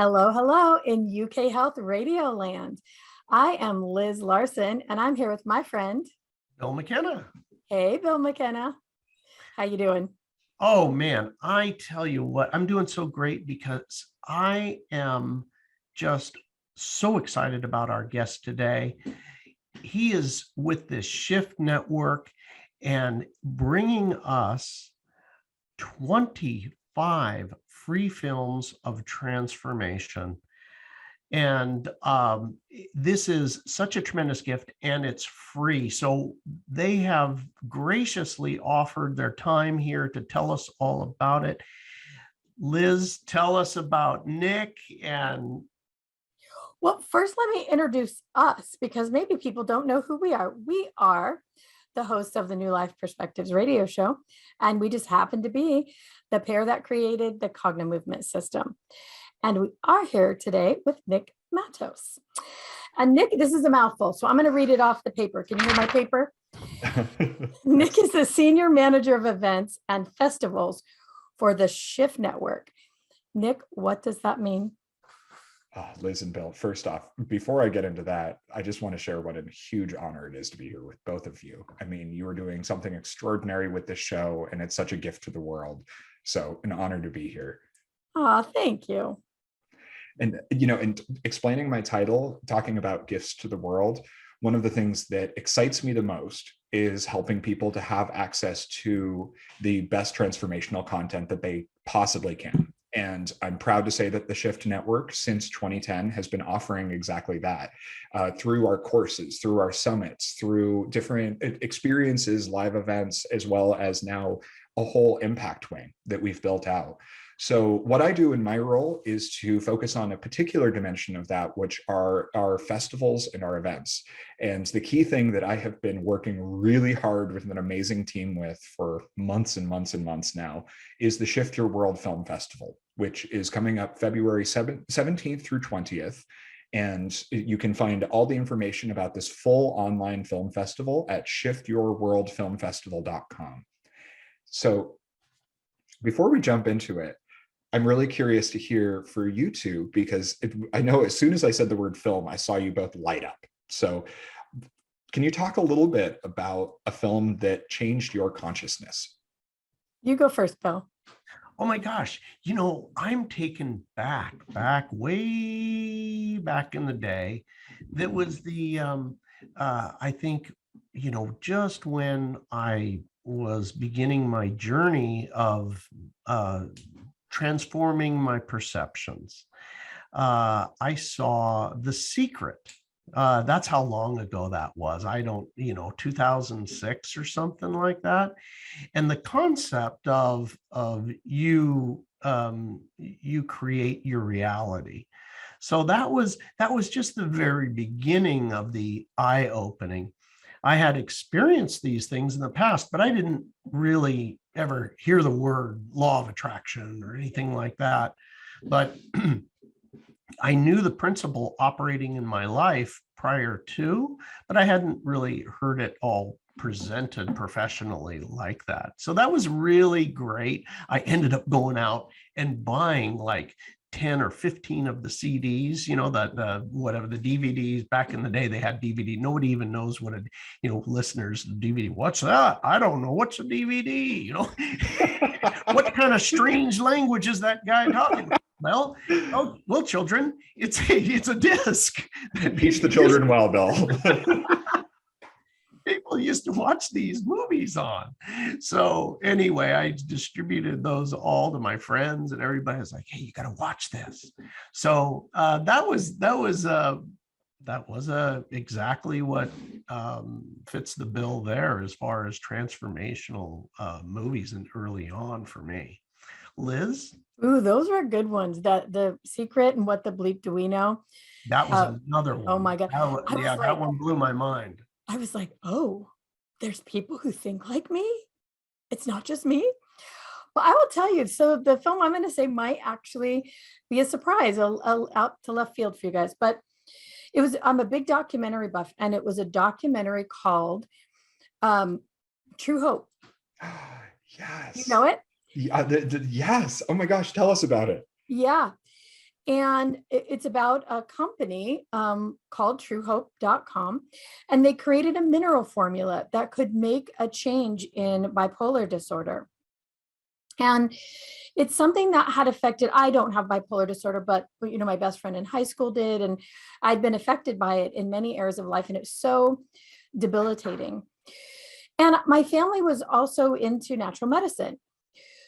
Hello, hello in UK Health Radio Land. I am Liz Larson, and I'm here with my friend. Bill McKenna. Hey, Bill McKenna. How you doing? Oh man, I tell you what, I'm doing so great because I am just so excited about our guest today. He is with this Shift Network and bringing us 25 free films of transformation. And this is such a tremendous gift, and it's free. So they have graciously offered their time here to tell us all about it. Liz, tell us about Nick. And Well, first, let me introduce us because maybe people don't know who we are. We are the hosts of the New Life Perspectives radio show, and we just happen to be the pair that created the Cognomovement system. And we are here today with Nick Mattos. And Nick, this is a mouthful, so I'm going to read it off the paper. Can you hear my paper? Nick is the Senior Manager of Events and Festivals for the Shift Network. Nick, what does that mean? Liz and Bill, first off, before I get into that, I just want to share what a huge honor it is to be here with both of you. I mean, you are doing something extraordinary with this show, and it's such a gift to the world. So an honor to be here. Oh, thank you. And, in explaining my title, talking about gifts to the world, one of the things that excites me the most is helping people to have access to the best transformational content that they possibly can. And I'm proud to say that the Shift Network since 2010 has been offering exactly that through our courses, through our summits, through different experiences, live events, as well as now a whole impact wing that we've built out. So what I do in my role is to focus on a particular dimension of that, which are our festivals and our events. And the key thing that I have been working really hard with an amazing team with for months and months and months now is the Shift Your World Film Festival, which is coming up February 17th through 20th. And you can find all the information about this full online film festival at shiftyourworldfilmfestival.com. So before we jump into it, I'm really curious to hear for you two, because I know as soon as I said the word film, I saw you both light up. So can you talk a little bit about a film that changed your consciousness? You go first, Bill. oh my gosh, I'm taken back way back in the day. That was the, I think, just when I was beginning my journey of transforming my perceptions. I saw The Secret. That's how long ago that was. 2006 or something like that. And the concept of you create your reality. So that was just the very beginning of the eye-opening. I had experienced these things in the past, but I didn't really ever hear the word law of attraction or anything like that. But I knew the principle operating in my life prior to, but I hadn't really heard it all presented professionally like that. So that was really great. I ended up going out and buying like 10 or 15 of the CDs, whatever the DVDs. Back in the day, they had DVD. Nobody even knows what listeners, DVD, what's that? I don't know. What's a DVD? What kind of strange language is that guy talking about? Well, children, it's a disc. Teach the children well, Bill. People used to watch these movies on. So anyway, I distributed those all to my friends, and everybody was like, "Hey, you got to watch this." So that was exactly what fits the bill there as far as transformational movies and early on for me. Liz? Ooh, those were good ones. That The Secret and What the Bleep Do We Know? That was another one. Oh my God. That one blew my mind. I was like, oh, there's people who think like me. It's not just me. Well, I will tell you. So the film I'm going to say might actually be a surprise, out to left field for you guys. But I'm a big documentary buff, and it was a documentary called True Hope. Yes. You know it? Yeah, yes. Oh my gosh, tell us about it. Yeah. And it's about a company called truehope.com. And they created a mineral formula that could make a change in bipolar disorder. And it's something that had affected, I don't have bipolar disorder, but my best friend in high school did. And I'd been affected by it in many areas of life. And it was so debilitating. And my family was also into natural medicine.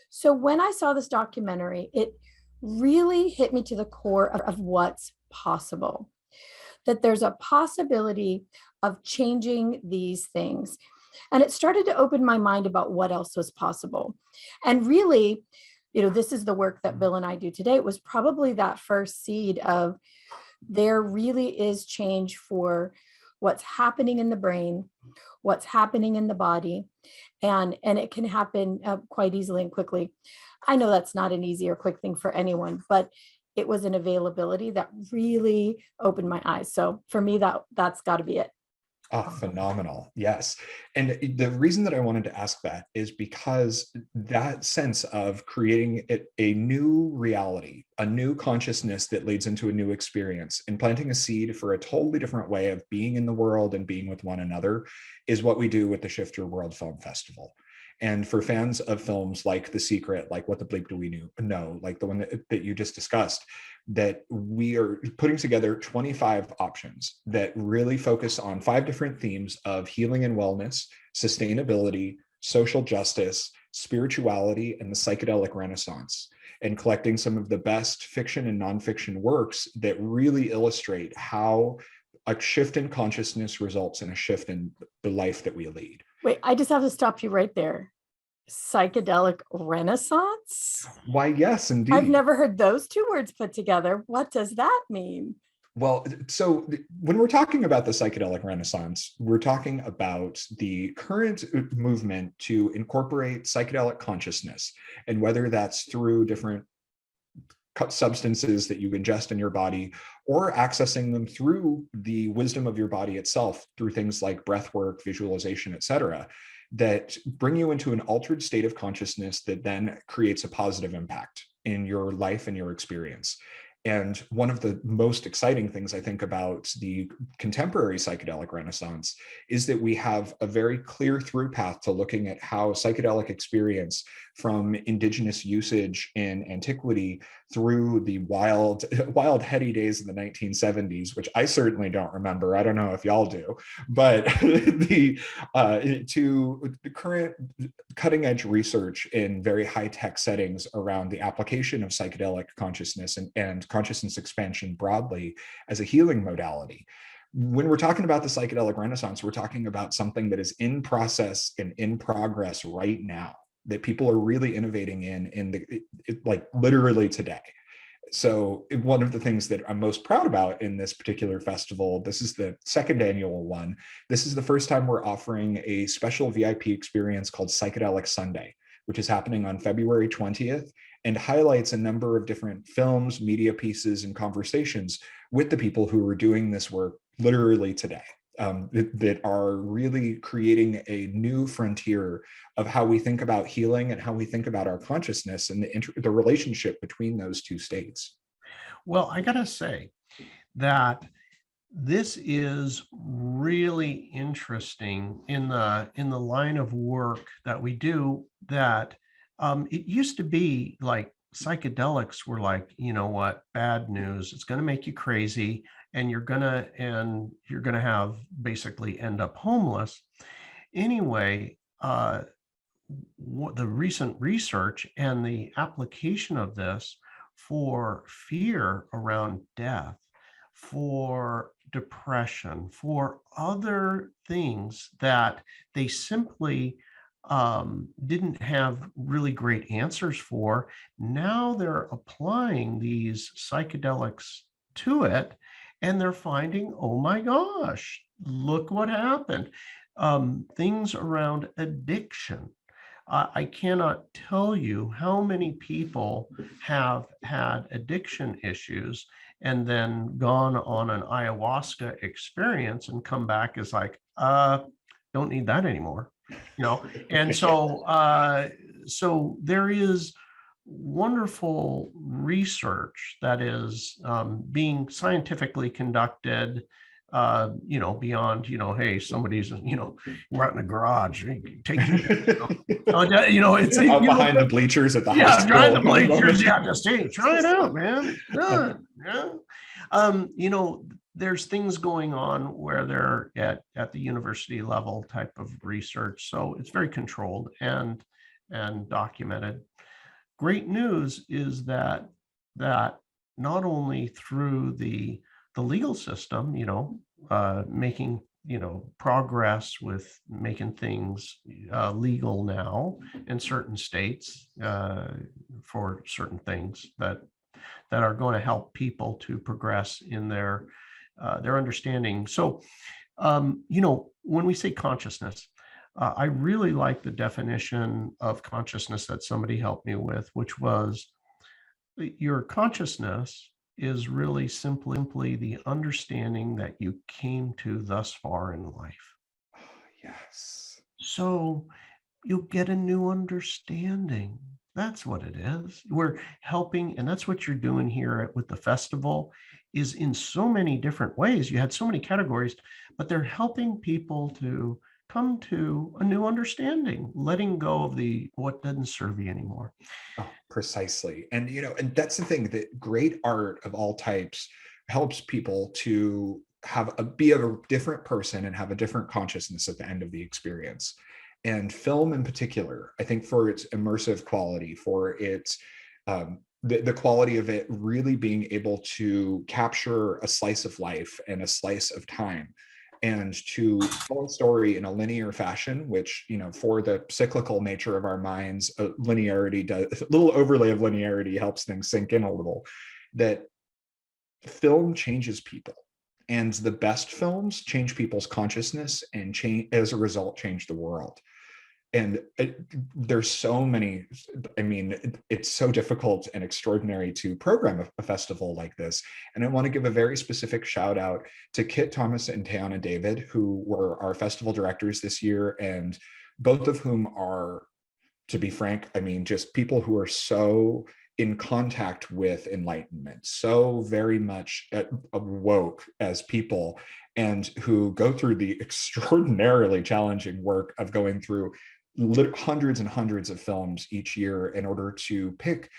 So when I saw this documentary, it really hit me to the core of what's possible, that there's a possibility of changing these things. And it started to open my mind about what else was possible. And really, this is the work that Bill and I do today. It was probably that first seed of there really is change for what's happening in the brain, what's happening in the body, and it can happen quite easily and quickly. I know that's not an easy or quick thing for anyone, but it was an availability that really opened my eyes. So for me, that's got to be it. Oh, phenomenal. Yes. And the reason that I wanted to ask that is because that sense of creating a new reality, a new consciousness that leads into a new experience, and planting a seed for a totally different way of being in the world and being with one another is what we do with the Shift Your World Film Festival. And for fans of films like The Secret, like What the Bleep Do We Know, like the one that you just discussed, that we are putting together 25 options that really focus on 5 different themes of healing and wellness, sustainability, social justice, spirituality, and the psychedelic renaissance, and collecting some of the best fiction and nonfiction works that really illustrate how a shift in consciousness results in a shift in the life that we lead. Wait, I just have to stop you right there. Psychedelic renaissance? Why, yes, indeed. I've never heard those 2 words put together. What does that mean? Well, so when we're talking about the psychedelic renaissance, we're talking about the current movement to incorporate psychedelic consciousness, and whether that's through different substances that you ingest in your body, or accessing them through the wisdom of your body itself, through things like breath work, visualization, etc., that bring you into an altered state of consciousness that then creates a positive impact in your life and your experience. And one of the most exciting things I think about the contemporary psychedelic renaissance is that we have a very clear through path to looking at how psychedelic experience, from indigenous usage in antiquity through the wild heady days of the 1970s, which I certainly don't remember. I don't know if y'all do, but to the current cutting edge research in very high tech settings around the application of psychedelic consciousness and consciousness expansion broadly as a healing modality. When we're talking about the psychedelic renaissance, we're talking about something that is in process and in progress right now, that people are really innovating like literally today. So one of the things that I'm most proud about in this particular festival, this is the 2nd annual one. This is the first time we're offering a special VIP experience called Psychedelic Sunday, which is happening on February 20th, and highlights a number of different films, media pieces, and conversations with the people who are doing this work literally today, that are really creating a new frontier of how we think about healing and how we think about our consciousness and the relationship between those 2 states. Well, I gotta say that this is really interesting in the line of work that we do, that it used to be like psychedelics were like, bad news. It's going to make you crazy, and you're going to have basically end up homeless. Anyway, the recent research and the application of this for fear around death, for depression, for other things that they simply didn't have really great answers for. Now they're applying these psychedelics to it, and they're finding, oh my gosh, look what happened. Things around addiction. I cannot tell you how many people have had addiction issues and then gone on an ayahuasca experience and come back as like, don't need that anymore. And so there is wonderful research that is being scientifically conducted, beyond, hey, somebody's, we're out in the garage, take it's, Out behind the bleachers at the high school. behind the bleachers, just hey, try it out, man. Good. There's things going on where they're at the university level type of research, so it's very controlled and documented. Great news is that not only through the legal system, making progress with making things legal now in certain states for certain things that are going to help people to progress in their understanding. So, when we say consciousness, I really like the definition of consciousness that somebody helped me with, which was your consciousness is really simply the understanding that you came to thus far in life. Yes. So you'll get a new understanding. That's what it is. We're helping, and that's what you're doing here with the festival, is in so many different ways. You had so many categories, but they're helping people to come to a new understanding, letting go of what doesn't serve you anymore. Oh, precisely. And, and that's the thing, that great art of all types helps people to be a different person and have a different consciousness at the end of the experience. And film in particular, I think, for its immersive quality, for its the quality of it really being able to capture a slice of life and a slice of time, and to tell a story in a linear fashion, which, for the cyclical nature of our minds, a little overlay of linearity helps things sink in a little, that film changes people. And the best films change people's consciousness and as a result, change the world. And there's so many, it's so difficult and extraordinary to program a festival like this. And I want to give a very specific shout out to Kit Thomas and Tayana David, who were our festival directors this year, and both of whom are, to be frank, just people who are so in contact with enlightenment, so very much woke as people, and who go through the extraordinarily challenging work of going through hundreds and hundreds of films each year in order to pick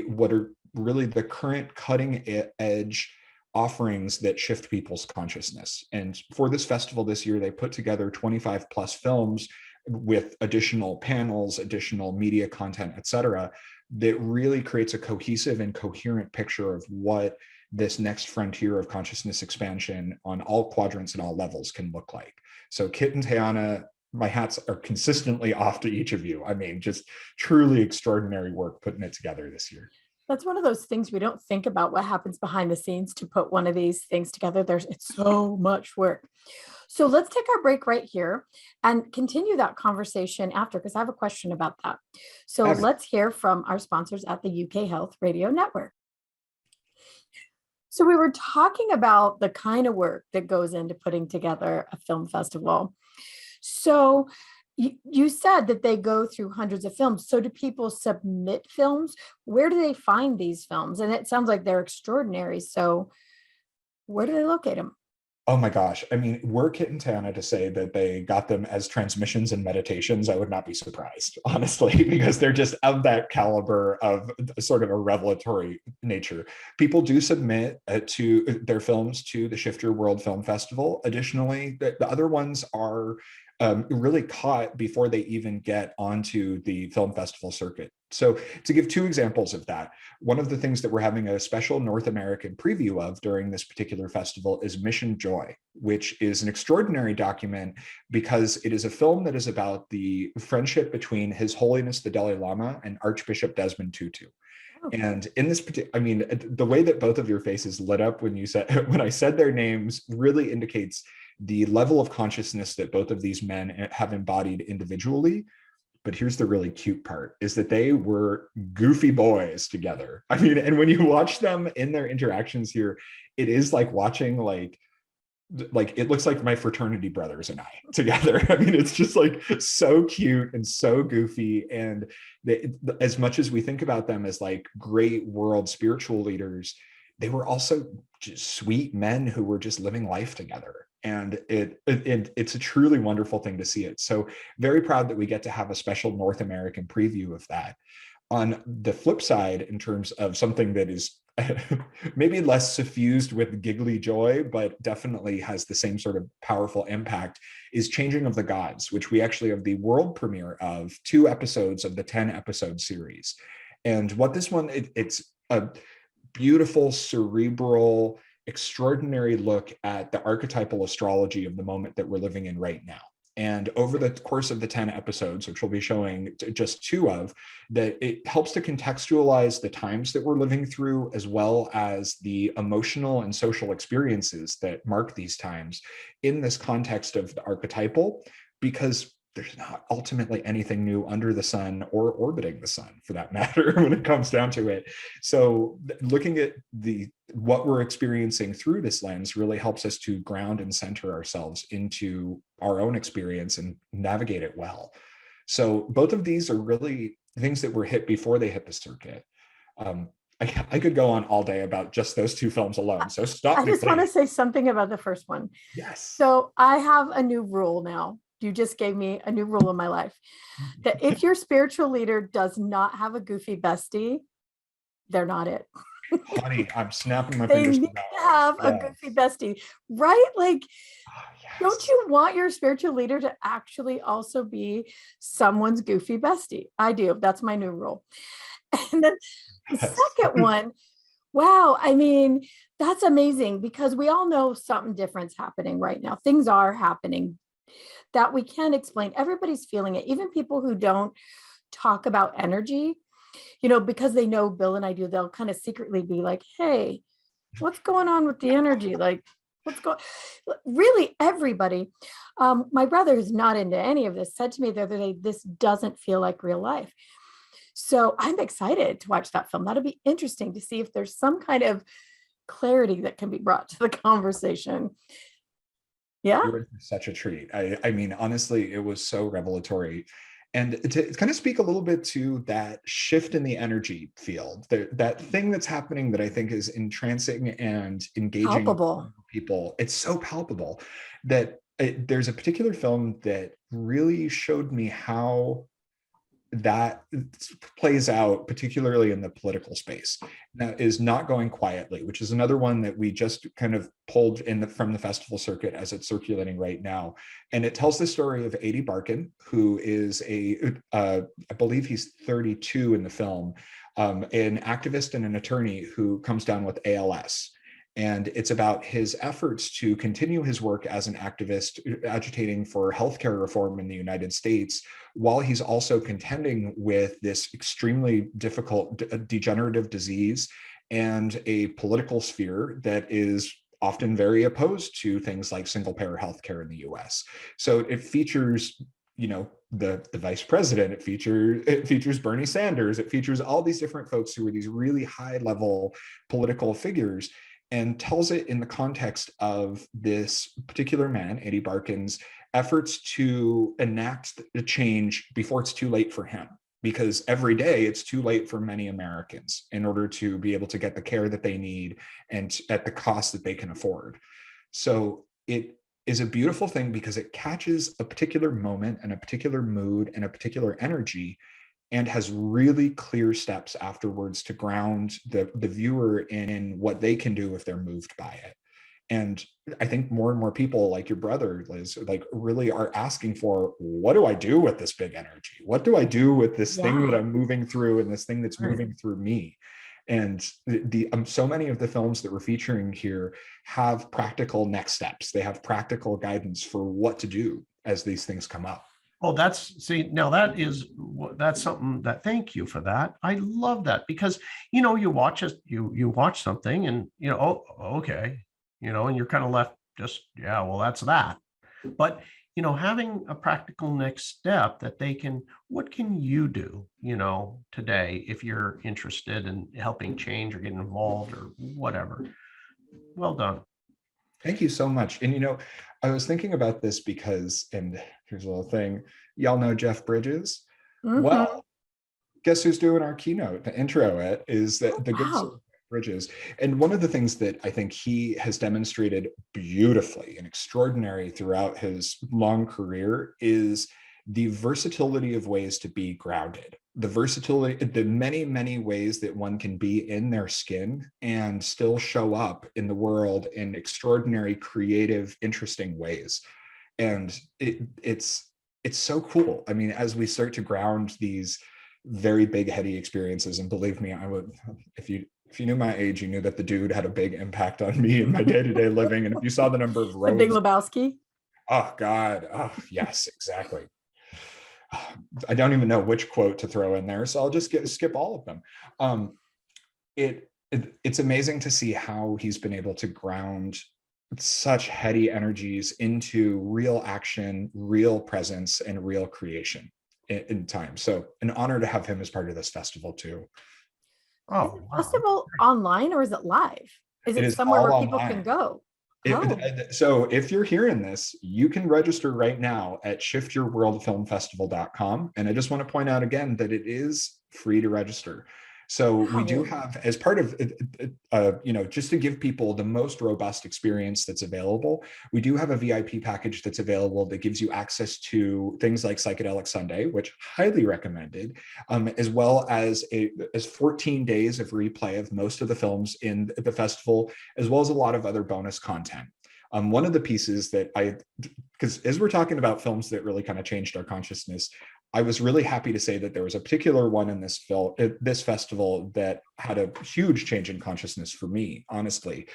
what are really the current cutting edge offerings that shift people's consciousness. And for this festival this year, they put together 25 plus films with additional panels, additional media content, etc., that really creates a cohesive and coherent picture of what this next frontier of consciousness expansion on all quadrants and all levels can look like. So Kit and Tayana, my hats are consistently off to each of you. Just truly extraordinary work putting it together this year. That's one of those things we don't think about, what happens behind the scenes to put one of these things together. It's so much work. So let's take our break right here and continue that conversation after, because I have a question about that. So let's hear from our sponsors at the UK Health Radio Network. So we were talking about the kind of work that goes into putting together a film festival. So you said that they go through hundreds of films. So do people submit films? Where do they find these films? And it sounds like they're extraordinary. So where do they locate them? Oh my gosh. Were Kit and Tayana to say that they got them as transmissions and meditations, I would not be surprised, honestly, because they're just of that caliber of sort of a revelatory nature. People do submit to their films to the Shift Your World Film Festival. Additionally, the other ones are really caught before they even get onto the film festival circuit. So to give two examples of that, one of the things that we're having a special North American preview of during this particular festival is Mission Joy, which is an extraordinary document because it is a film that is about the friendship between His Holiness the Dalai Lama and Archbishop Desmond Tutu. And in this particular, the way that both of your faces lit up when I said their names really indicates the level of consciousness that both of these men have embodied individually. But here's the really cute part, is that they were goofy boys together. And when you watch them in their interactions here, it is like watching like, it looks like my fraternity brothers and I together. I mean, it's just like so cute and so goofy. And as much as we think about them as like great world spiritual leaders, they were also just sweet men who were just living life together. And it's a truly wonderful thing to see it. So very proud that we get to have a special North American preview of that. On the flip side, in terms of something that is maybe less suffused with giggly joy, but definitely has the same sort of powerful impact, is Changing of the Gods, which we actually have the world premiere of 2 episodes of the 10-episode series. And what this one, it's a beautiful, cerebral, extraordinary look at the archetypal astrology of the moment that we're living in right now. And over the course of the 10 episodes, which we'll be showing just 2 of, that it helps to contextualize the times that we're living through, as well as the emotional and social experiences that mark these times in this context of the archetypal, because there's not ultimately anything new under the sun or orbiting the sun, for that matter, when it comes down to it. So looking at what we're experiencing through this lens really helps us to ground and center ourselves into our own experience and navigate it well. So both of these are really things that were hit before they hit the circuit. I could go on all day about just those 2 films alone. So stop. I just want to say something about the first one. Yes. So I have a new rule now. You just gave me a new rule in my life, that if your spiritual leader does not have a goofy bestie, they're not it. Honey, I'm snapping my They fingers. need to have a goofy bestie, right? Like, Yes. don't you want your spiritual leader to actually also be someone's goofy bestie? I do. That's my new rule. And then the second one, wow, I mean, that's amazing, because we all know something different's happening right now. Things are happening that we can't explain. Everybody's feeling it, even people who don't talk about energy, because they know Bill and I do, they'll kind of secretly be like, hey, what's going on with the energy? Like, really, everybody. My brother, who's not into any of this, said to me the other day, this doesn't feel like real life. So I'm excited to watch that film. That'll be interesting to see if there's some kind of clarity that can be brought to the conversation. Yeah. You were such a treat. I mean, honestly, it was so revelatory. And to kind of speak a little bit to that shift in the energy field, that thing that's happening that I think is entrancing and engaging Palpable. people. It's so palpable that there's a particular film that really showed me how that plays out, particularly in the political space. That is Not Going Quietly, which is another one that we just kind of pulled from the festival circuit as it's circulating right now. And it tells the story of Adi Barkan, who is I believe he's 32 in the film, an activist and an attorney who comes down with ALS. And it's about his efforts to continue his work as an activist, agitating for healthcare reform in the United States, while he's also contending with this extremely difficult degenerative disease and a political sphere that is often very opposed to things like single-payer healthcare in the US. So it features, the vice president, it features Bernie Sanders, it features all these different folks who are these really high-level political figures, and tells it in the context of this particular man, Adi Barkan's, efforts to enact the change before it's too late for him. Because every day it's too late for many Americans in order to be able to get the care that they need and at the cost that they can afford. So it is a beautiful thing because it catches a particular moment and a particular mood and a particular energy, and has really clear steps afterwards to ground the viewer in what they can do if they're moved by it. And I think more and more people, like your brother, Liz, like really are asking for, what do I do with this big energy? What do I do with this thing that I'm moving through and this thing that's moving through me? And so many of the films that we're featuring here have practical next steps. They have practical guidance for what to do as these things come up. Oh, that's something that, thank you for that. I love that, because, you watch something and, oh, okay, and you're kind of left just, yeah, well, that's that. But, having a practical next step that what can you do, today, if you're interested in helping change or getting involved or whatever. Well done. Thank you so much. And I was thinking about this because, and here's a little thing, y'all know Jeff Bridges. Mhm. Well, guess who's doing our keynote, the intro? It is Oh, the good wow. soul Bridges. And one of the things that I think he has demonstrated beautifully and extraordinary throughout his long career is the versatility of ways to be grounded, the versatility, the many, many ways that one can be in their skin and still show up in the world in extraordinary, creative, interesting ways. And it's so cool. I mean, as we start to ground these very big heady experiences, and believe me, I would, if you knew my age, you knew that the dude had a big impact on me in my day-to-day living. And if you saw the number of The Big roads, Lebowski. oh God, oh yes, exactly. I don't even know which quote to throw in there, so I'll just skip all of them. It's amazing to see how he's been able to ground such heady energies into real action, real presence, and real creation in time. So an honor to have him as part of this festival too. Is Oh, the wow. festival online or is it live? Is It it is somewhere all where people can online. go? Oh, So if you're hearing this, you can register right now at shiftyourworldfilmfestival.com. And I just want to point out again that it is free to register. So we do wow. have, as part of, just to give people the most robust experience that's available, we do have a VIP package that's available that gives you access to things like Psychedelic Sunday, which highly recommended, as well as 14 days of replay of most of the films in the festival, as well as a lot of other bonus content. One of the pieces that because as we're talking about films that really kind of changed our consciousness, I was really happy to say that there was a particular one in this festival that had a huge change in consciousness for me, honestly,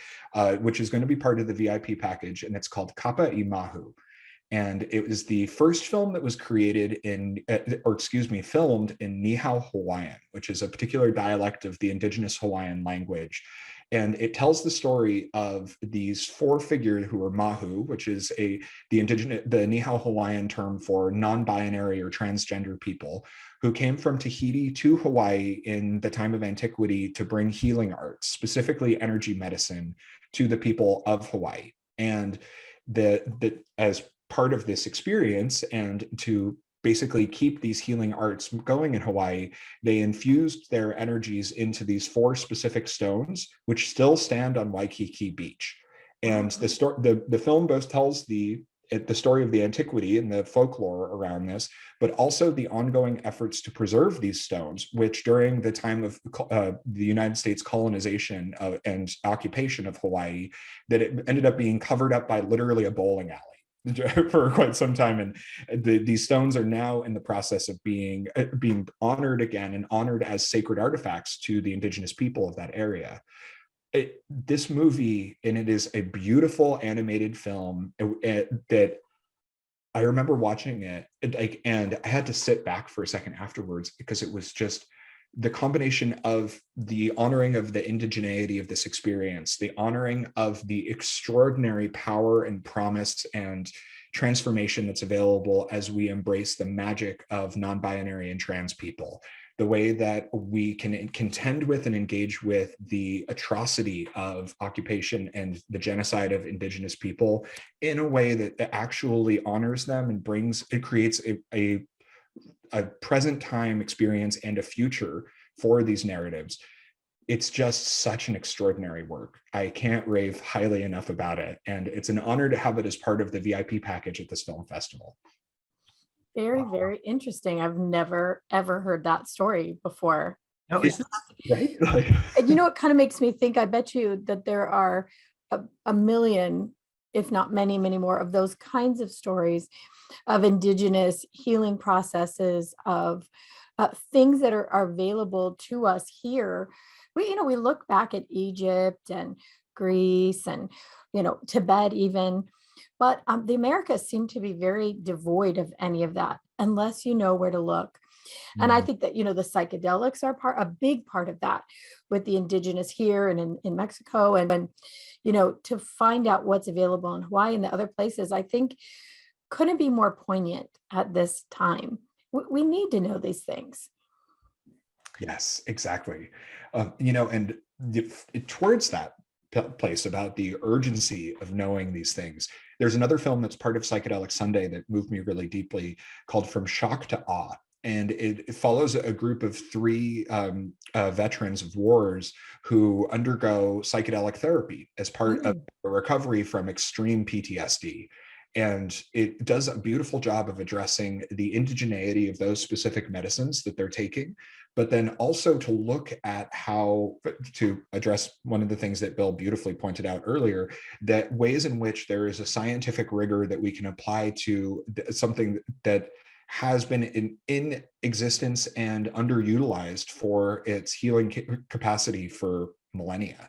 which is going to be part of the VIP package, and it's called Kapa i Mahu. And it was the first film that was created filmed in Nihao Hawaiian, which is a particular dialect of the indigenous Hawaiian language. And it tells the story of these four figures who are Mahu, which is the Nihao Hawaiian term for non-binary or transgender people, who came from Tahiti to Hawaii in the time of antiquity to bring healing arts, specifically energy medicine, to the people of Hawaii. And as part of this experience, and to basically keep these healing arts going in Hawaii, they infused their energies into these four specific stones, which still stand on Waikiki Beach. And the film both tells the story of the antiquity and the folklore around this, but also the ongoing efforts to preserve these stones, which during the time of the United States colonization and occupation of Hawaii, that it ended up being covered up by literally a bowling alley for quite some time. And these stones are now in the process of being honored again, and honored as sacred artifacts to the indigenous people of that area. This movie, and it is a beautiful animated film that I remember watching it, and I had to sit back for a second afterwards, because it was just the combination of the honoring of the indigeneity of this experience, the honoring of the extraordinary power and promise and transformation that's available as we embrace the magic of non-binary and trans people, the way that we can contend with and engage with the atrocity of occupation and the genocide of indigenous people in a way that actually honors them and creates a present time experience and a future for these narratives. It's just such an extraordinary work. I can't rave highly enough about it. And it's an honor to have it as part of the VIP package at this film festival. Very, very interesting. I've never ever heard that story before. No, Right? And it kind of makes me think, I bet you that there are a million, if not many, many more of those kinds of stories of indigenous healing processes, of things that are available to us here. We look back at Egypt and Greece and, Tibet even, but the Americas seem to be very devoid of any of that unless you know where to look. And I think that, the psychedelics are a big part of that, with the indigenous here and in Mexico, and to find out what's available in Hawaii and the other places, I think couldn't be more poignant at this time. We need to know these things. Yes, exactly. And towards that, place, about the urgency of knowing these things. There's another film that's part of Psychedelic Sunday that moved me really deeply called From Shock to Awe. And it follows a group of three veterans of wars who undergo psychedelic therapy as part of a recovery from extreme PTSD. And it does a beautiful job of addressing the indigeneity of those specific medicines that they're taking, but then also to look at how to address one of the things that Bill beautifully pointed out earlier, that ways in which there is a scientific rigor that we can apply to something that has been in existence and underutilized for its healing capacity for millennia.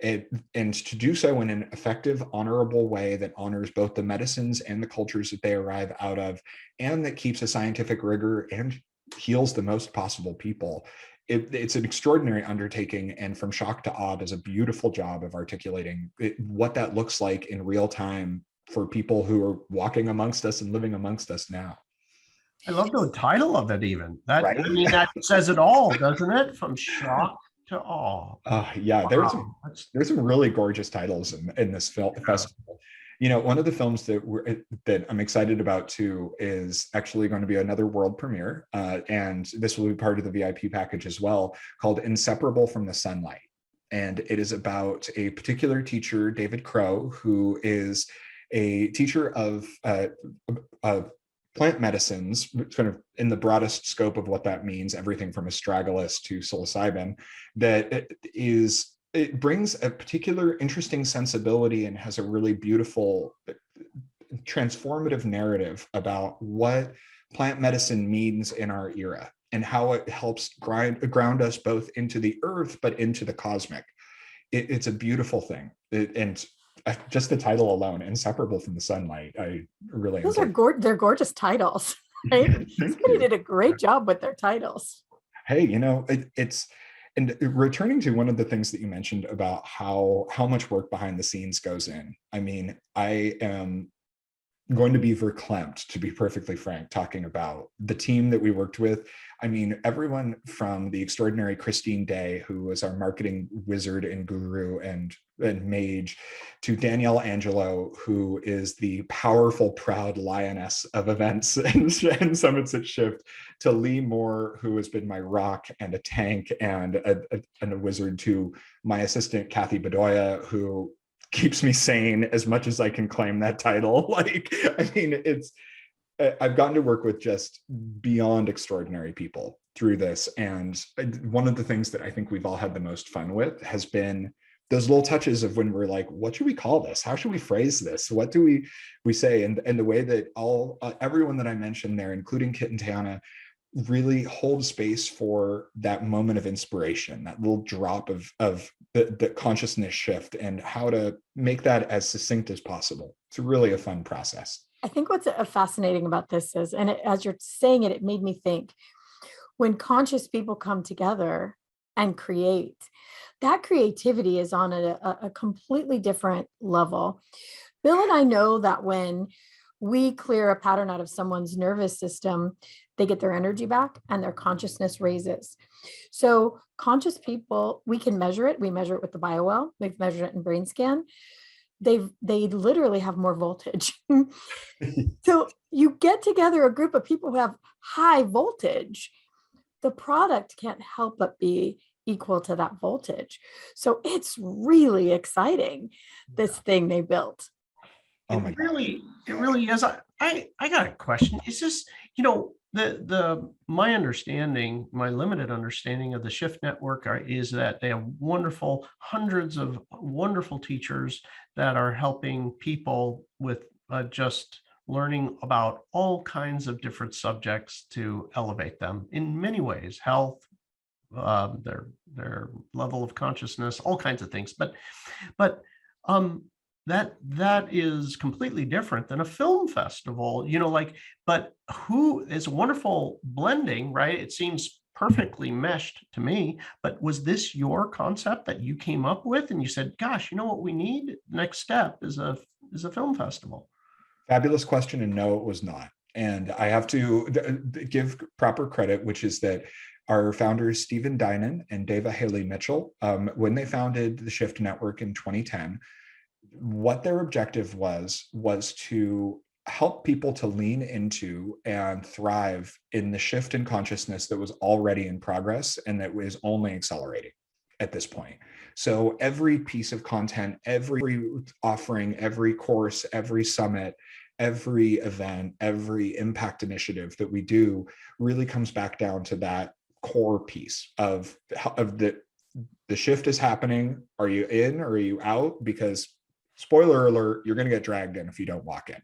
And to do so in an effective, honorable way that honors both the medicines and the cultures that they arrive out of, and that keeps a scientific rigor and heals the most possible people. It's an extraordinary undertaking, and From Shock to Awe does a beautiful job of articulating what that looks like in real time for people who are walking amongst us and living amongst us now. I love the title of it even. That, right? I mean, that says it all, doesn't it? From shock to awe. Yeah, Wow. there's some really gorgeous titles in this festival. You know, one of the films that I'm excited about too is actually going to be another world premiere, and this will be part of the VIP package as well, called Inseparable from the Sunlight. And it is about a particular teacher, David Crow, who is a teacher of plant medicines, kind of in the broadest scope of what that means, everything from astragalus to psilocybin, that it brings a particular interesting sensibility and has a really beautiful transformative narrative about what plant medicine means in our era and how it helps ground us both into the earth but into the cosmic. It's a beautiful thing. And just the title alone, Inseparable from the Sunlight, I really those are they're gorgeous titles, right? Somebody did a great job with their titles. Hey, you know, it's, and returning to one of the things that you mentioned about how much work behind the scenes goes in. I mean, I am going to be verklempt, to be perfectly frank, talking about the team that we worked with. I mean, everyone from the extraordinary Christine Day, who was our marketing wizard and guru and mage, to Danielle Angelo, who is the powerful, proud lioness of events and summits at Shift, to Lee Moore, who has been my rock and a tank and a wizard, to my assistant, Kathy Bedoya, who keeps me sane as much as I can claim that title. Like, I mean, I've gotten to work with just beyond extraordinary people through this. And one of the things that I think we've all had the most fun with has been those little touches of when we're like, what should we call this? How should we phrase this? What do we say? And the way that everyone that I mentioned there, including Kit and Tayana, really hold space for that moment of inspiration, that little drop of the consciousness shift, and how to make that as succinct as possible. It's really a fun process. I think what's fascinating about this is, and as you're saying it, it made me think, when conscious people come together and create, that creativity is on a completely different level. Bill and I know that when we clear a pattern out of someone's nervous system, they get their energy back and their consciousness raises. So conscious people, we can measure it. We measure it with the BioWell. We've measured it in brain scan. They literally have more voltage. So you get together a group of people who have high voltage, the product can't help but be equal to that voltage. So it's really exciting, this thing they built. Oh my God. It really is. I got a question. Is this, you know, my understanding, my limited understanding of the Shift Network is that they have hundreds of wonderful teachers that are helping people with just learning about all kinds of different subjects to elevate them in many ways, health, their level of consciousness, all kinds of things. But that is completely different than a film festival, you know, like, but it's a wonderful blending, right? It seems perfectly meshed to me, but was this your concept that you came up with and you said, gosh, you know what we need? Next step is a film festival. Fabulous question. And no, it was not. And I have to give proper credit, which is that our founders, Stephen Dinan and Deva Haley Mitchell, when they founded the Shift Network in 2010, what their objective was to help people to lean into and thrive in the shift in consciousness that was already in progress and that was only accelerating at this point. So every piece of content, every offering, every course, every summit, every event, every impact initiative that we do really comes back down to that core piece of the shift is happening. Are you in or are you out? Because spoiler alert, you're going to get dragged in if you don't walk in.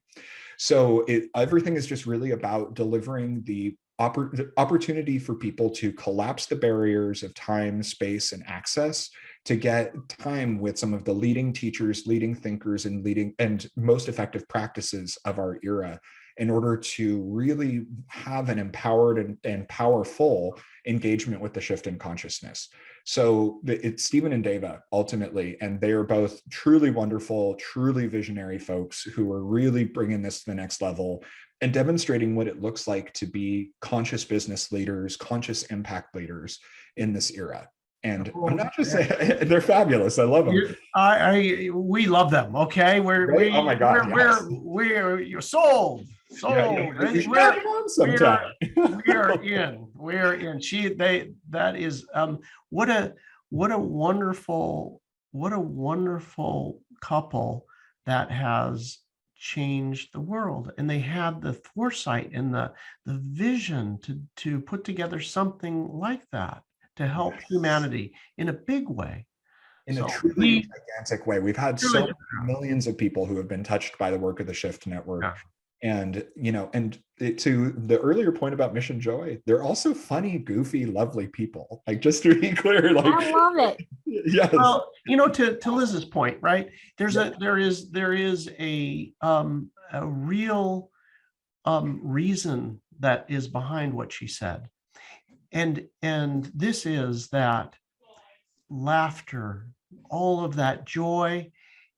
So everything is just really about delivering the opportunity for people to collapse the barriers of time, space, and access to get time with some of the leading teachers, leading thinkers, and leading and most effective practices of our era in order to really have an empowered and powerful engagement with the shift in consciousness. So it's Stephen and Deva ultimately, and they are both truly wonderful, truly visionary folks who are really bringing this to the next level and demonstrating what it looks like to be conscious business leaders, conscious impact leaders in this era. And I'm not just saying they're fabulous. I love them. We love them. Okay, oh my God, we're sold. Yeah, We're in. We're in. That is what a wonderful couple that has changed the world, and they had the foresight and the vision to put together something like that to help humanity in a big way. In a truly gigantic way. We've had so millions of people who have been touched by the work of the Shift Network. Yeah. And, to the earlier point about Mission Joy, they're also funny, goofy, lovely people. Like, just to be clear, like, I love it. Yes. Well, to Liz's point, right? There is a real reason that is behind what she said. And this is that laughter, all of that joy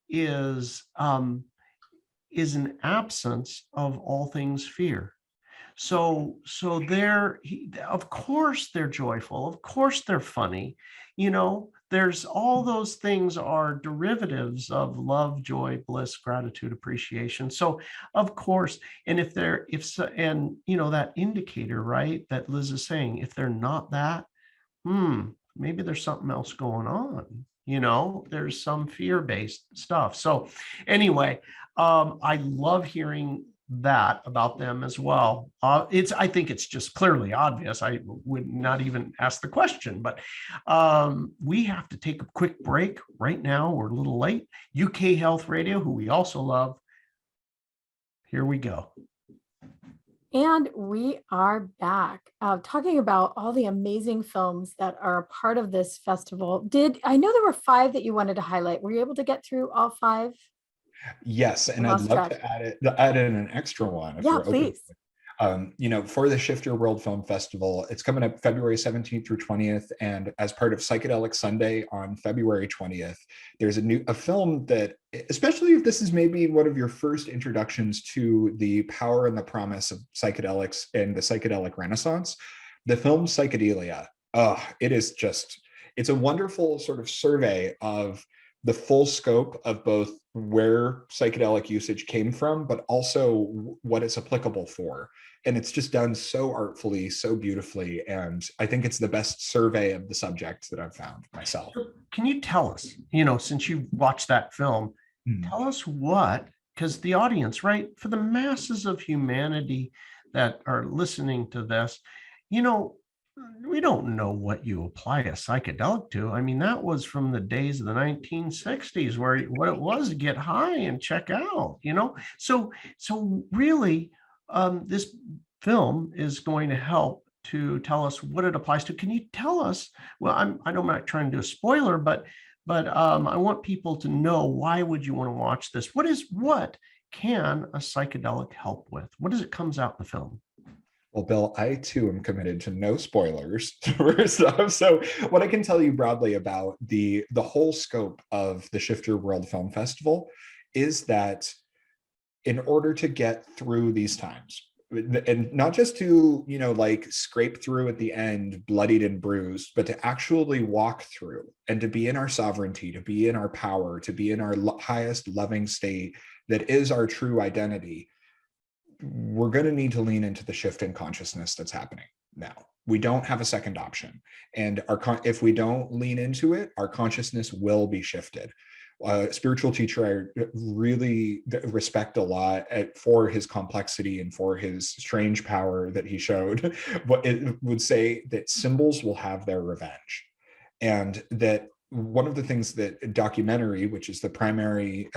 is an absence of all things fear. So of course they're joyful, of course they're funny, there's all those things are derivatives of love, joy, bliss, gratitude, appreciation. So of course, and that indicator, right, that Liz is saying, if they're not that, maybe there's something else going on. There's some fear-based stuff. So anyway, I love hearing that about them as well. I think it's just clearly obvious. I would not even ask the question, but we have to take a quick break right now. We're a little late. UK Health Radio, who we also love. Here we go. And we are back talking about all the amazing films that are a part of this festival. I know there were 5 that you wanted to highlight. Were you able to get through all 5? Yes, and I'd love to add in an extra one. Yeah, please. For the Shift Your World Film Festival, it's coming up February 17th through 20th, and as part of Psychedelics Sunday on February 20th, there's a film that, especially if this is maybe one of your first introductions to the power and the promise of psychedelics and the psychedelic renaissance, the film Psychedelia. It's a wonderful sort of survey of the full scope of both where psychedelic usage came from, but also what it's applicable for. And it's just done so artfully, so beautifully. And I think it's the best survey of the subject that I've found myself. Can you tell us, since you watched that film, tell us because the audience, right, for the masses of humanity that are listening to this, we don't know what you apply a psychedelic to. I mean, that was from the days of the 1960s where what it was to get high and check out, So really, this film is going to help to tell us what it applies to. Can you tell us, well, I'm not trying to do a spoiler, but I want people to know, why would you want to watch this? What can a psychedelic help with? What does it comes out in the film? Well, Bill, I too am committed to no spoilers first off. So what I can tell you broadly about the whole scope of the Shift Your World Film Festival is that in order to get through these times, and not just to, like scrape through at the end, bloodied and bruised, but to actually walk through and to be in our sovereignty, to be in our power, to be in our highest loving state that is our true identity. We're going to need to lean into the shift in consciousness that's happening now. We don't have a second option. And if we don't lean into it, our consciousness will be shifted. A spiritual teacher I really respect a lot for his complexity and for his strange power that he showed, but it would say that symbols will have their revenge. And that one of the things that documentary, which is the primary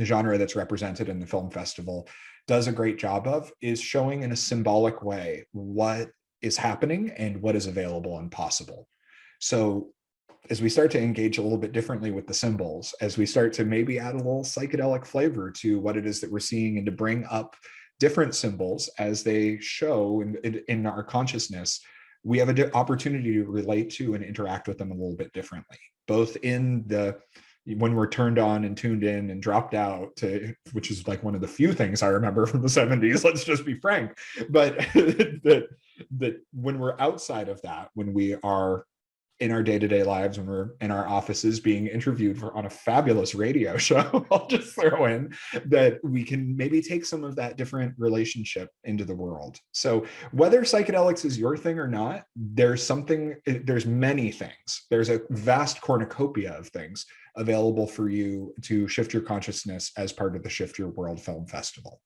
genre that's represented in the film festival, does a great job of, is showing in a symbolic way what is happening and what is available and possible. So as we start to engage a little bit differently with the symbols, as we start to maybe add a little psychedelic flavor to what it is that we're seeing, and to bring up different symbols as they show in our consciousness, we have an opportunity to relate to and interact with them a little bit differently, both when we're turned on and tuned in and dropped out, which is like one of the few things I remember from the 70s, let's just be frank, but that when we're outside of that, when we are in our day-to-day lives, when we're in our offices being interviewed on a fabulous radio show, I'll just throw in that we can maybe take some of that different relationship into the world. So whether psychedelics is your thing or not, there's many things. There's a vast cornucopia of things available for you to shift your consciousness as part of the Shift Your World Film Festival.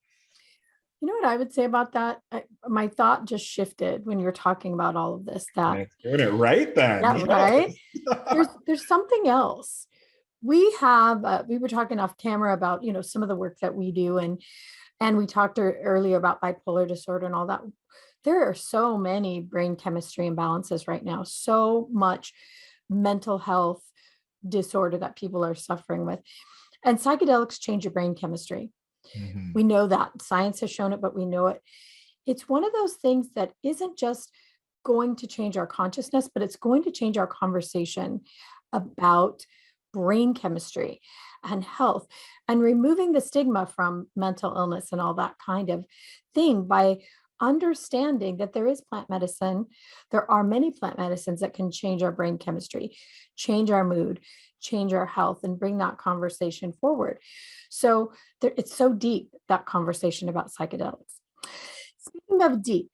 You know what I would say about that? My thought just shifted when you're talking about all of this. Doing it right then. Yeah, yes. Right. There's something else. We were talking off camera about, some of the work that we do, and we talked earlier about bipolar disorder and all that. There are so many brain chemistry imbalances right now, so much mental health disorder that people are suffering with, and psychedelics change your brain chemistry. Mm-hmm. We know that science has shown it, but we know it. It's one of those things that isn't just going to change our consciousness, but it's going to change our conversation about brain chemistry and health, and removing the stigma from mental illness and all that kind of thing by understanding that there is plant medicine. There are many plant medicines that can change our brain chemistry, change our mood, change our health, and bring that conversation forward. So it's so deep, that conversation about psychedelics. Speaking of deep,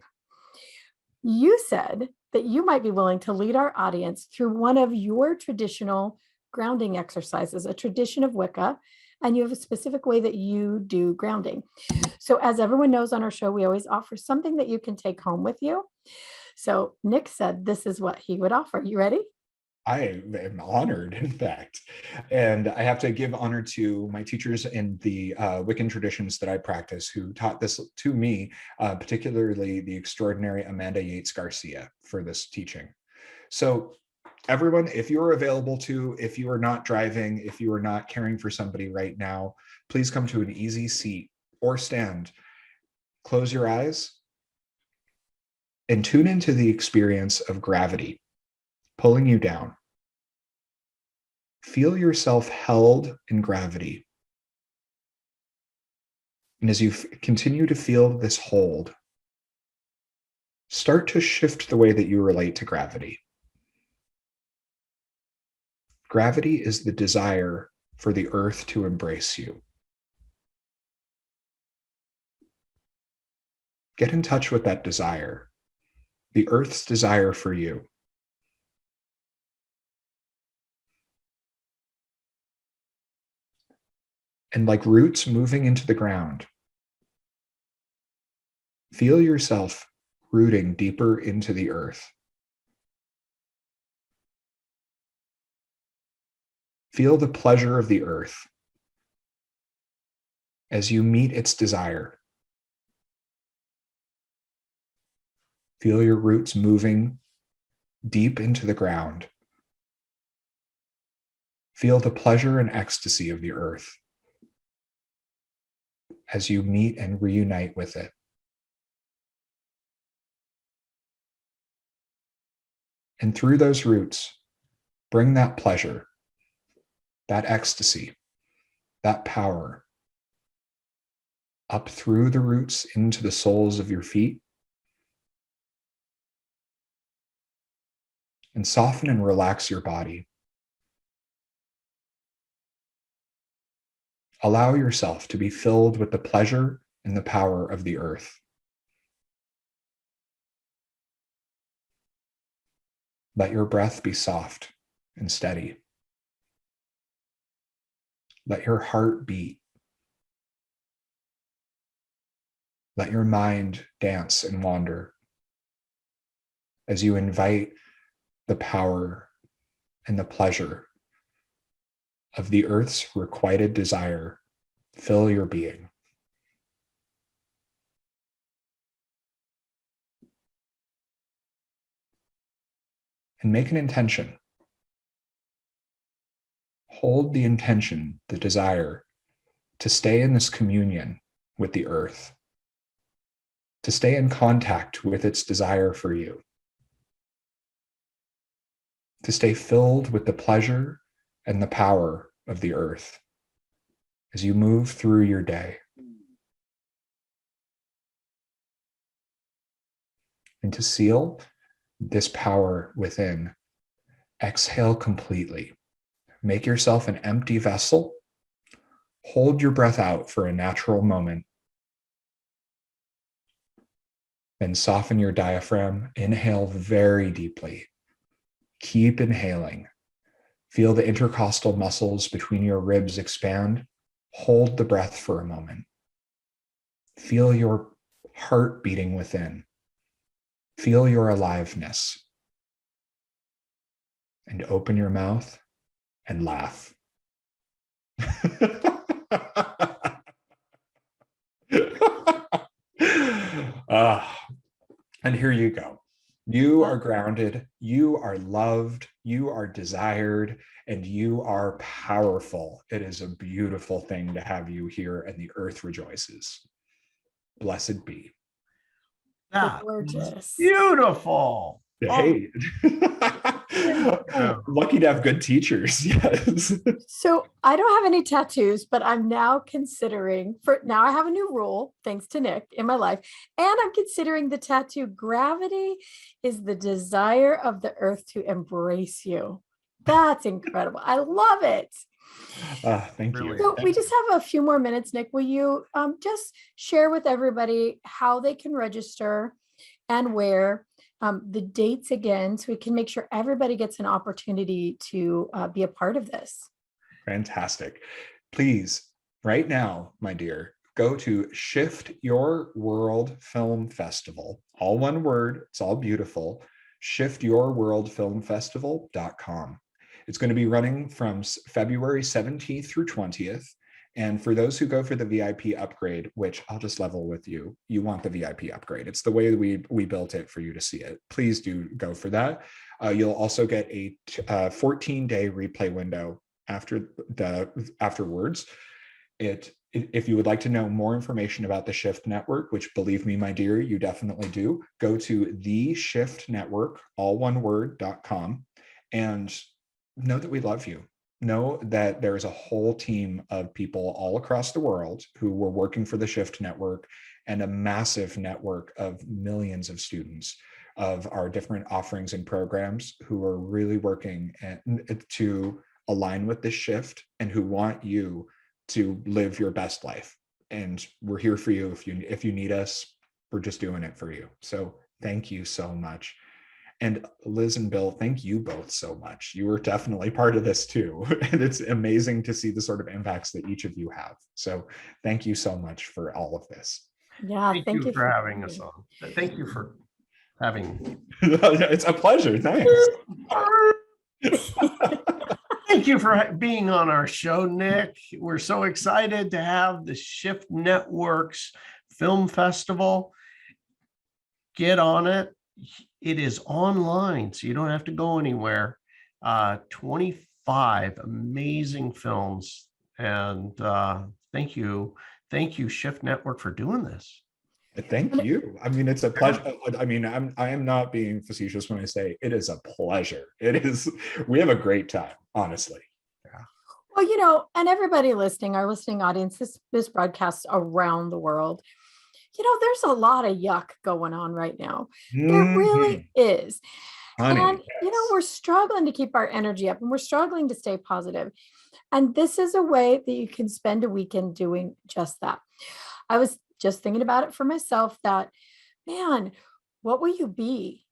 you said that you might be willing to lead our audience through one of your traditional grounding exercises, a tradition of Wicca, and you have a specific way that you do grounding. So as everyone knows on our show, we always offer something that you can take home with you. So Nick said this is what he would offer. You ready? I am honored, in fact. And I have to give honor to my teachers in the Wiccan traditions that I practice, who taught this to me, particularly the extraordinary Amanda Yates Garcia, for this teaching. So everyone, if you're available to, if you are not driving, if you are not caring for somebody right now, please come to an easy seat or stand. Close your eyes and tune into the experience of gravity pulling you down. Feel yourself held in gravity. And as you continue to feel this hold, start to shift the way that you relate to gravity. Gravity is the desire for the earth to embrace you. Get in touch with that desire, the earth's desire for you. And like roots moving into the ground, feel yourself rooting deeper into the earth. Feel the pleasure of the earth as you meet its desire. Feel your roots moving deep into the ground. Feel the pleasure and ecstasy of the earth as you meet and reunite with it. And through those roots, bring that pleasure, that ecstasy, that power up through the roots into the soles of your feet. And soften and relax your body. Allow yourself to be filled with the pleasure and the power of the earth. Let your breath be soft and steady. Let your heart beat. Let your mind dance and wander as you invite the power and the pleasure of the earth's requited desire fill your being. And make an intention. Hold the intention, the desire, to stay in this communion with the earth, to stay in contact with its desire for you, to stay filled with the pleasure and the power of the earth as you move through your day. And to seal this power within, exhale completely. Make yourself an empty vessel. Hold your breath out for a natural moment. Then soften your diaphragm. Inhale very deeply. Keep inhaling. Feel the intercostal muscles between your ribs expand. Hold the breath for a moment. Feel your heart beating within. Feel your aliveness. And open your mouth and laugh. And here you go. You are grounded, you are loved, you are desired, and you are powerful. It is a beautiful thing to have you here, and the earth rejoices. Blessed be. That Gorgeous. beautiful. Hey. Lucky to have good teachers. Yes. So I don't have any tattoos, but I'm now considering I have a new rule, thanks to Nick, in my life. And I'm considering the tattoo: gravity is the desire of the earth to embrace you. That's incredible. I love it. Thank you. So we just have a few more minutes, Nick. Will you just share with everybody how they can register and where, the dates again, so we can make sure everybody gets an opportunity to be a part of this? Fantastic. Please, right now, my dear, go to Shift Your World Film Festival. All one word, it's all beautiful. shiftyourworldfilmfestival.com. It's going to be running from February 17th through 20th. And for those who go for the VIP upgrade, which I'll just level with you, you want the VIP upgrade. It's the way we built it for you to see it. Please do go for that. You'll also get a 14-day replay window afterwards. If you would like to know more information about the Shift Network, which believe me, my dear, you definitely do, go to the Shift Network, all one word.com, and know that we love you. Know that there is a whole team of people all across the world who were working for the Shift Network, and a massive network of millions of students of our different offerings and programs who are really working to align with this shift and who want you to live your best life. And we're here for you. If you need us, we're just doing it for you. So thank you so much. And Liz and Bill, thank you both so much. You were definitely part of this too. And it's amazing to see the sort of impacts that each of you have. So thank you so much for all of this. Yeah, Thank you for having us on. Thank you for having me. It's a pleasure. Thanks. Thank you for being on our show, Nick. We're so excited to have the Shift Network's Film Festival. Get on it. It is online, so you don't have to go anywhere. 25 amazing films. And thank you, Shift Network, for doing this. Thank you. I mean, it's a pleasure. I mean, I am not being facetious when I say it is a pleasure. It is. We have a great time, honestly. Well, and everybody listening, our listening audience, this broadcasts around the world. There's a lot of yuck going on right now. There really is. Honey, And, yes. we're struggling to keep our energy up and we're struggling to stay positive. And this is a way that you can spend a weekend doing just that. I was just thinking about it for myself that, man, what will you be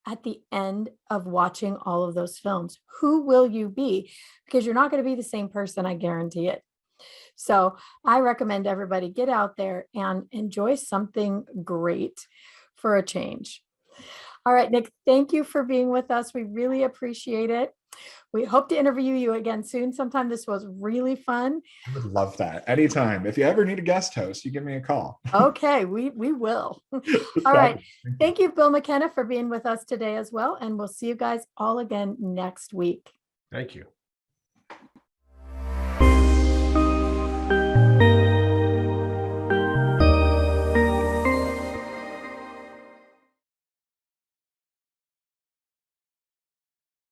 at the end of watching all of those films? Who will you be? Because you're not going to be the same person, I guarantee it. So I recommend everybody get out there and enjoy something great for a change. All right, Nick, thank you for being with us. We really appreciate it. We hope to interview you again soon sometime. This was really fun. I would love that. Anytime. If you ever need a guest host, you give me a call. Okay, we will. All right. Thank you, Bill McKenna, for being with us today as well. And we'll see you guys all again next week. Thank you.